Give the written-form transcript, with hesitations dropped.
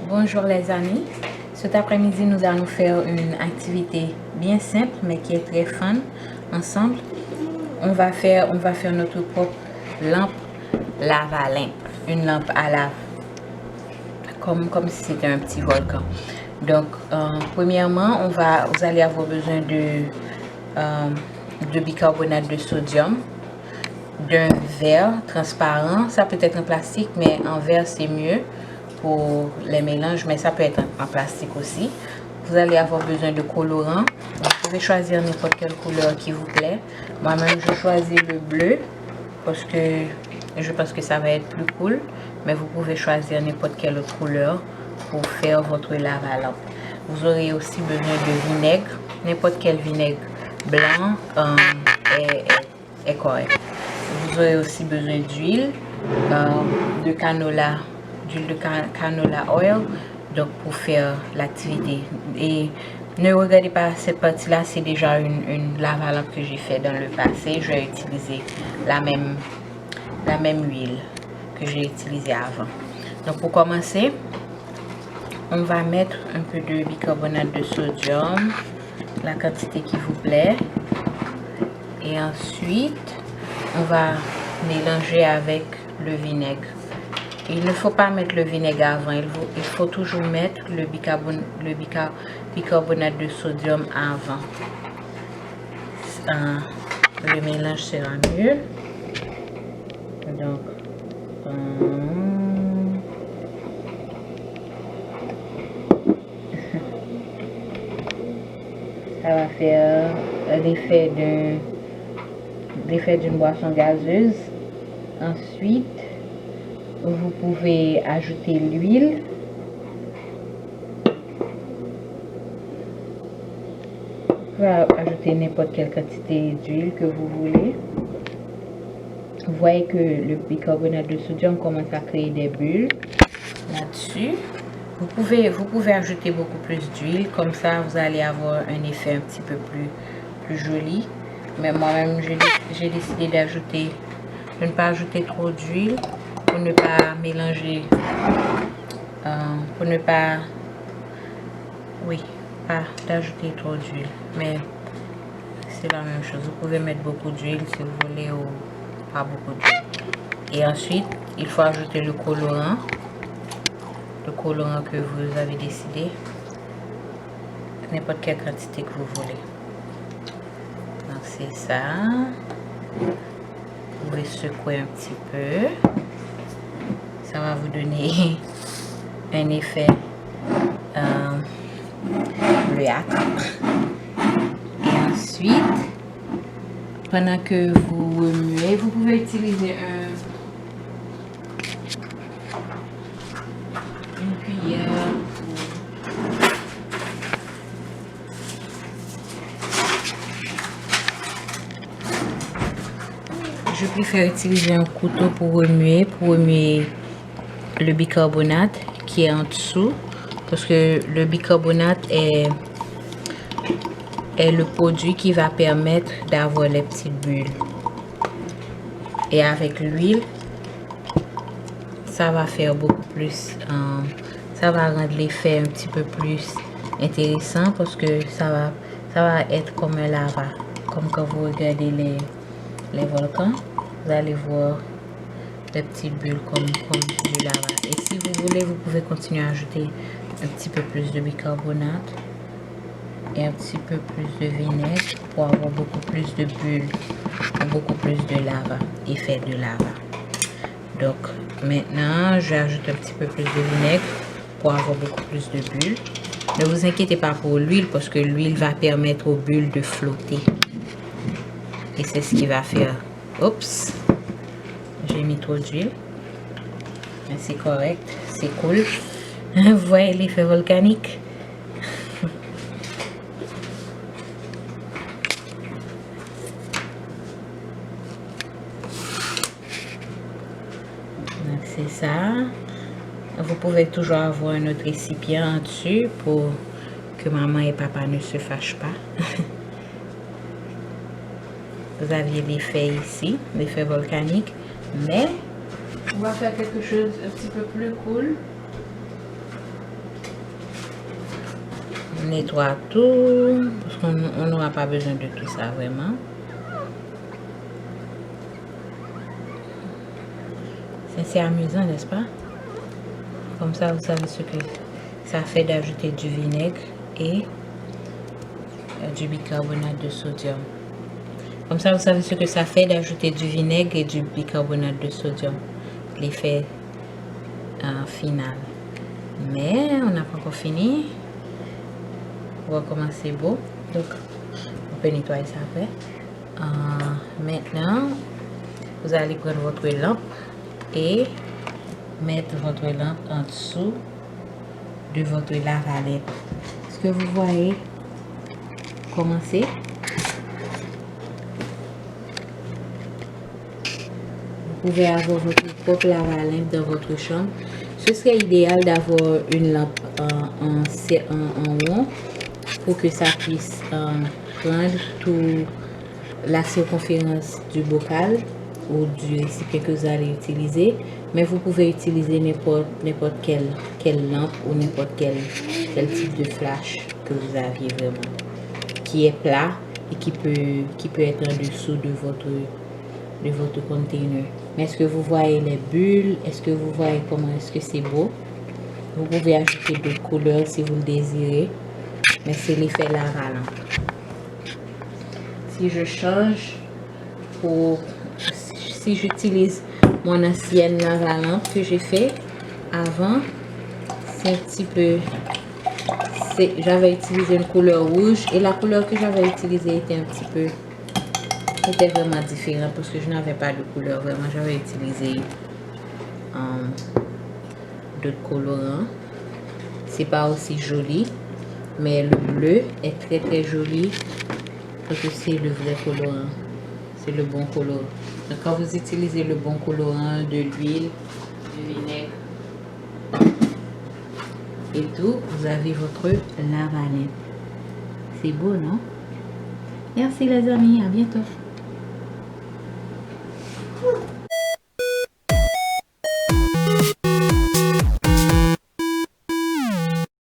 Bonjour les amis, cet après-midi nous allons faire une activité bien simple mais qui est très fun ensemble. On va faire notre propre lampe lave-lampe, une lampe à lave, comme si c'était un petit volcan. Donc premièrement, vous allez avoir besoin de bicarbonate de sodium, d'un verre transparent, ça peut être en plastique mais en verre c'est mieux pour les mélanges, mais ça peut être en plastique aussi. Vous allez avoir besoin de colorant. Vous pouvez choisir n'importe quelle couleur qui vous plaît. Moi-même, je choisis le bleu parce que je pense que ça va être plus cool, mais vous pouvez choisir n'importe quelle autre couleur pour faire votre lave à lampe. Vous aurez aussi besoin de vinaigre, n'importe quel vinaigre blanc est correct. Vous aurez aussi besoin d'huile, de canola, d'huile de canola oil, donc pour faire l'activité. Et ne regardez pas cette partie là, c'est déjà une lave à lampe que j'ai fait dans le passé. Je vais utiliser la même huile que j'ai utilisée avant. Donc pour commencer, on va mettre un peu de bicarbonate de sodium, la quantité qui vous plaît, et ensuite on va mélanger avec le vinaigre. Il ne faut pas mettre le vinaigre avant, il faut toujours mettre le bicarbonate de sodium avant. Le mélange sera mieux. Donc, ça va faire l'effet d'une boisson gazeuse. Ensuite, vous pouvez ajouter l'huile. Vous pouvez ajouter n'importe quelle quantité d'huile que vous voulez. Vous voyez que le bicarbonate de sodium commence à créer des bulles là-dessus. Vous pouvez ajouter beaucoup plus d'huile, comme ça vous allez avoir un effet un petit peu plus joli. Mais moi-même, j'ai décidé de ne pas ajouter trop d'huile pour ne pas mélanger, pas d'ajouter trop d'huile. Mais c'est la même chose, vous pouvez mettre beaucoup d'huile si vous voulez ou pas beaucoup d'huile. Et ensuite, il faut ajouter le colorant que vous avez décidé, n'importe quelle quantité que vous voulez. Donc c'est ça. Vous pouvez secouer un petit peu, ça va vous donner un effet bleuâtre. Et ensuite, pendant que vous remuez, vous pouvez utiliser une cuillère. Je préfère utiliser un couteau pour remuer le bicarbonate qui est en dessous, parce que le bicarbonate est le produit qui va permettre d'avoir les petites bulles. Et avec l'huile, ça va faire beaucoup plus, ça va rendre l'effet un petit peu plus intéressant, parce que ça va être comme un lava, comme quand vous regardez les volcans, vous allez voir des petites bulles comme du lava. Et si vous voulez, vous pouvez continuer à ajouter un petit peu plus de bicarbonate et un petit peu plus de vinaigre pour avoir beaucoup plus de bulles, beaucoup plus de lava, effet de lava. Donc maintenant, j'ajoute un petit peu plus de vinaigre pour avoir beaucoup plus de bulles. Ne vous inquiétez pas pour l'huile, parce que l'huile va permettre aux bulles de flotter. Et c'est ce qui va faire. Oups, j'ai mis trop d'huile. Mais c'est correct, c'est cool. Vous voyez l'effet volcanique? Donc c'est ça. Vous pouvez toujours avoir un autre récipient en dessus pour que maman et papa ne se fâchent pas. Vous aviez l'effet ici, l'effet volcanique, mais on va faire quelque chose un petit peu plus cool. nettoie tout, parce qu'on n'aura pas besoin de tout ça vraiment. C'est amusant, n'est-ce pas? Comme ça, vous savez ce que ça fait d'ajouter du vinaigre et du bicarbonate de sodium. Comme ça, vous savez ce que ça fait d'ajouter du vinaigre et du bicarbonate de sodium. L'effet final. Mais on n'a pas encore fini. On va commencer beau. Donc, on peut nettoyer ça après. Maintenant, vous allez prendre votre lampe et mettre votre lampe en dessous de votre lave à lèvres. Est-ce que vous voyez commencer? Vous pouvez avoir votre propre lave à lèvres dans votre chambre. Ce serait idéal d'avoir une lampe en rond pour que ça puisse prendre toute la circonférence du bocal ou du récipient que vous allez utiliser. Mais vous pouvez utiliser n'importe quelle lampe ou n'importe quel type de flash que vous aviez vraiment, qui est plat et qui peut être en dessous de votre container. Mais est-ce que vous voyez les bulles? Est-ce que vous voyez comment est-ce que c'est beau? Vous pouvez ajouter d'autres couleurs si vous le désirez, mais c'est l'effet lave à lampe. Si je change si j'utilise mon ancienne lave à lampe que j'ai fait avant, c'est un petit peu, j'avais utilisé une couleur rouge et la couleur que j'avais utilisée était vraiment différente parce que je n'avais pas de couleur. Vraiment, j'avais utilisé d'autres colorants. C'est pas aussi joli, mais le bleu est très très joli parce que c'est le vrai colorant. C'est le bon colorant. Donc quand vous utilisez le bon colorant, de l'huile, du vinaigre et tout, vous avez votre lave à lèvres. C'est beau, non? Merci les amis, à bientôt.